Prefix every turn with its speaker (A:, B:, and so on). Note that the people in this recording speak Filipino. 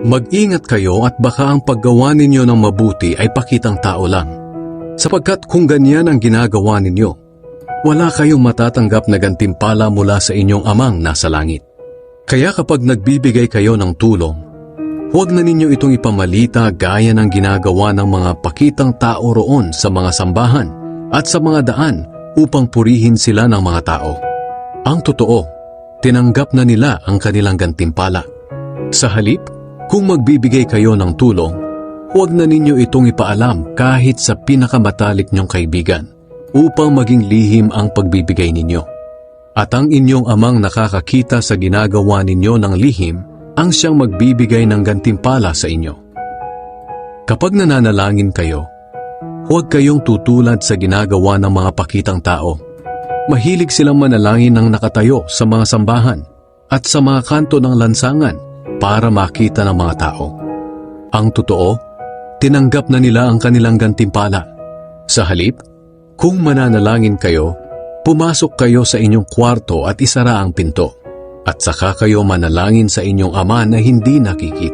A: Mag-ingat kayo at baka ang paggawa ninyo ng mabuti ay pakitang tao lang. Sapagkat kung ganyan ang ginagawa ninyo, wala kayong matatanggap na gantimpala mula sa inyong amang nasa langit. Kaya kapag nagbibigay kayo ng tulong, huwag na ninyo itong ipamalita gaya ng ginagawa ng mga pakitang tao roon sa mga sambahan at sa mga daan upang purihin sila ng mga tao. Ang totoo, tinanggap na nila ang kanilang gantimpala. Sa halip, kung magbibigay kayo ng tulong, huwag na ninyo itong ipaalam kahit sa pinakamatalik nyong kaibigan upang maging lihim ang pagbibigay ninyo. At ang inyong amang nakakakita sa ginagawa ninyo ng lihim ang siyang magbibigay ng gantimpala sa inyo. Kapag nananalangin kayo, huwag kayong tutulad sa ginagawa ng mga pakitang tao. Mahilig silang manalangin ng nakatayo sa mga sambahan at sa mga kanto ng lansangan para makita ng mga tao. Ang totoo, tinanggap na nila ang kanilang gantimpala. Sa halip, kung mananalangin kayo, pumasok kayo sa inyong kwarto at isara ang pinto, at saka kayo manalangin sa inyong ama na hindi nakikita.